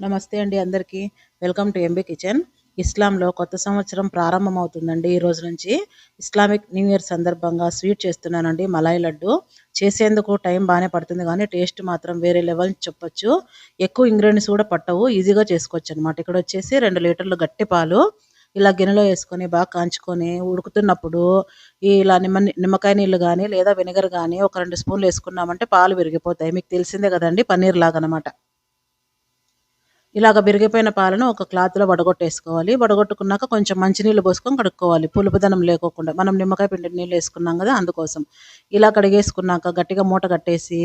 నమస్తే అండి అందరికీ. Welcome to M B kitchen. ఇస్లాంలో కొత్త సంవత్సరం ప్రారంభమవుతుందండి ఈ రోజు నుంచి. ఇస్లామిక్ న్యూ ఇయర్ సందర్భంగా స్వీట్ చేస్తున్నానండి, మలాయి లడ్డు. చేసేందుకు టైం బాగానే పడుతుంది కానీ టేస్ట్ మాత్రం వేరే లెవెల్ చెప్పొచ్చు. ఎక్కువ ఇంగ్రీడియంట్స్ కూడా పట్టవు, ఈజీగా చేసుకోవచ్చు అనమాట. ఇక్కడ వచ్చేసి 2 లీటర్లు గట్టి పాలు ఇలా గిన్నెలో వేసుకొని బాగా కాంచుకొని ఉడుకుతున్నప్పుడు ఇలా నిమ్మకాయ నీళ్ళు కానీ లేదా వెనిగర్ కానీ ఒక 2 స్పూన్లు వేసుకున్నామంటే పాలు విరిగిపోతాయి. మీకు తెలిసిందే కదండి, పన్నీర్ లాగా అనమాట. ఇలాగ విరిగిపోయిన పాలను ఒక క్లాత్‌లో వడగొట్టేసుకోవాలి. వడగొట్టుకున్నాక కొంచెం మంచినీళ్ళు పోసుకొని కడుక్కోవాలి, పులుపుదనం లేకోకుండా. మనం నిమ్మకాయ పిండి నీళ్ళు వేసుకున్నాం కదా, అందుకోసం. ఇలా కడిగేసుకున్నాక గట్టిగా మూట కట్టేసి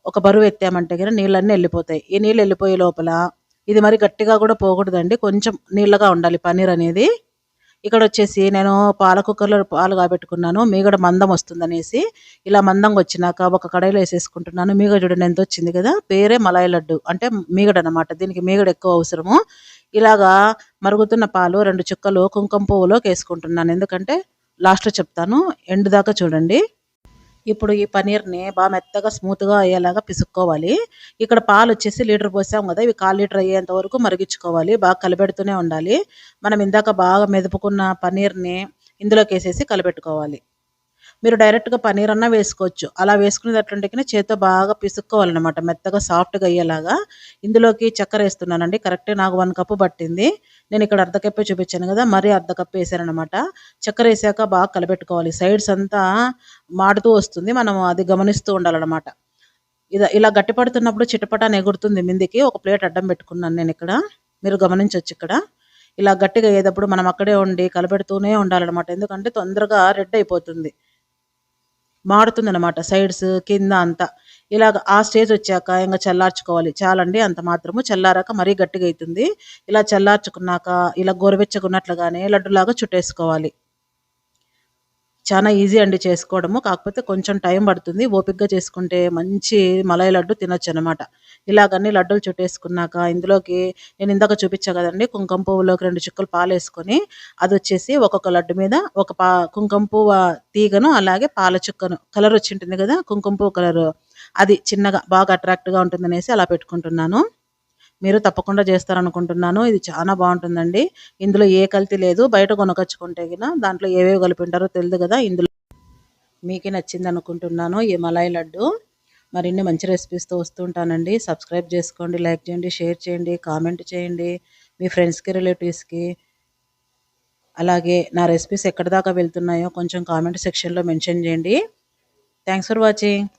ఒక బరువు ఎత్తామంటే గనుక నీళ్ళన్నీ వెళ్ళిపోతాయి. ఈ నీళ్ళు వెళ్ళిపోయే లోపల ఇది మరి గట్టిగా కూడా పోకూడదండి, కొంచెం నీళ్ళగా ఉండాలి పన్నీర్ అనేది. ఇక్కడ వచ్చేసి నేను పాల కుక్కర్లో పాలు కాబెట్టుకున్నాను, మీగడ మందం వస్తుందనేసి. ఇలా మందంగా వచ్చినాక ఒక కడాయిలో వేసేసుకుంటున్నాను. మీగడ చూడండి ఎంత వచ్చింది కదా, పేరే మలాయి లడ్డు అంటే మీగడ అనమాట. దీనికి మీగడ ఎక్కువ అవసరము. ఇలాగా మరుగుతున్న పాలు 2 చుక్కలు కుంకుమ పువ్వులోకి వేసుకుంటున్నాను, ఎందుకంటే లాస్ట్లో చెప్తాను, ఎండు దాకా చూడండి. ఇప్పుడు ఈ పన్నీర్ని బాగా మెత్తగా స్మూత్గా అయ్యేలాగా పిసుక్కోవాలి. ఇక్కడ పాలు వచ్చేసి లీటర్ పోసాం కదా, ఇవి 1/4 లీటర్ అయ్యేంత వరకు మరిగించుకోవాలి. బాగా కలిపెడుతూనే ఉండాలి. మనం ఇందాక బాగా మెదుపుకున్న పన్నీర్ని ఇందులోకి వేసేసి కలిపెట్టుకోవాలి. మీరు డైరెక్ట్గా పన్నీర్ అన్నా వేసుకోవచ్చు. అలా వేసుకునేది అట్లుంటే చేత్తో బాగా పిసుక్కోవాలన్నమాట, మెత్తగా సాఫ్ట్గా అయ్యేలాగా. ఇందులోకి చక్కెర వేస్తున్నానండి. కరెక్టే నాకు 1 కప్పు పట్టింది. నేను ఇక్కడ అర్ధ కప్పే చూపించాను కదా, మరీ అర్ధ కప్పు వేసానమాట. చక్కెర వేసాక బాగా కలపెట్టుకోవాలి. సైడ్స్ అంతా మాడుతూ వస్తుంది, మనం అది గమనిస్తూ ఉండాలన్నమాట. ఇలా గట్టి పడుతున్నప్పుడు చిటపటాన్ని ఎగురుతుంది మిందికి. ఒక ప్లేట్ అడ్డం పెట్టుకున్నాను నేను ఇక్కడ, మీరు గమనించవచ్చు. ఇక్కడ ఇలా గట్టిగా అయ్యేటప్పుడు మనం అక్కడే ఉండి కలపెడుతూనే ఉండాలన్నమాట, ఎందుకంటే తొందరగా రెడ్ అయిపోతుంది, మాడుతుందనమాట సైడ్స్ కింద అంతా. ఇలాగ ఆ స్టేజ్ వచ్చాక ఇంకా చల్లార్చుకోవాలి. చాలండి, అంత మాత్రము. చల్లారాక మరీ గట్టిగా అవుతుంది. ఇలా చల్లార్చుకున్నాక ఇలా గోరువెచ్చగున్నట్లుగానే లడ్డులాగా చుట్టేసుకోవాలి. చాలా ఈజీ అండి చేసుకోవడము, కాకపోతే కొంచెం టైం పడుతుంది. ఓపికగా చేసుకుంటే మంచి మలాయి లడ్డు తినొచ్చు అనమాట. ఇలాగన్నీ లడ్డూలు చుట్టేసుకున్నాక ఇందులోకి నేను ఇందాక చూపించా కదండి, కుంకుమ పువ్వులోకి 2 చుక్కలు పాలు వేసుకొని అది వచ్చేసి ఒక్కొక్క లడ్డు మీద ఒక కుంకుమ పువ్వు తీగను అలాగే పాల చుక్కను, కలర్ వచ్చి ఉంటుంది కదా కుంకుమ పువ్వు కలరు, అది చిన్నగా బాగా అట్రాక్ట్గా ఉంటుందనేసి అలా పెట్టుకుంటున్నాను. మీరు తప్పకుండా చేస్తారనుకుంటున్నాను. ఇది చాలా బాగుంటుందండి. ఇందులో ఏ కల్తీ లేదు. బయట కొనకొచ్చుకుంటే గిన దాంట్లో ఏవేవి కలిపి ఉంటారో తెలియదు కదా. ఇందులో మీకే నచ్చింది అనుకుంటున్నాను ఈ మలాయి లడ్డు. మరిన్ని మంచి రెసిపీస్తో వస్తుంటానండి. సబ్స్క్రైబ్ చేసుకోండి, లైక్ చేయండి, షేర్ చేయండి, కామెంట్ చేయండి మీ ఫ్రెండ్స్కి, రిలేటివ్స్కి. అలాగే నా రెసిపీస్ ఎక్కడి దాకా వెళ్తున్నాయో కొంచెం కామెంట్ సెక్షన్లో మెన్షన్ చేయండి. Thanks for watching.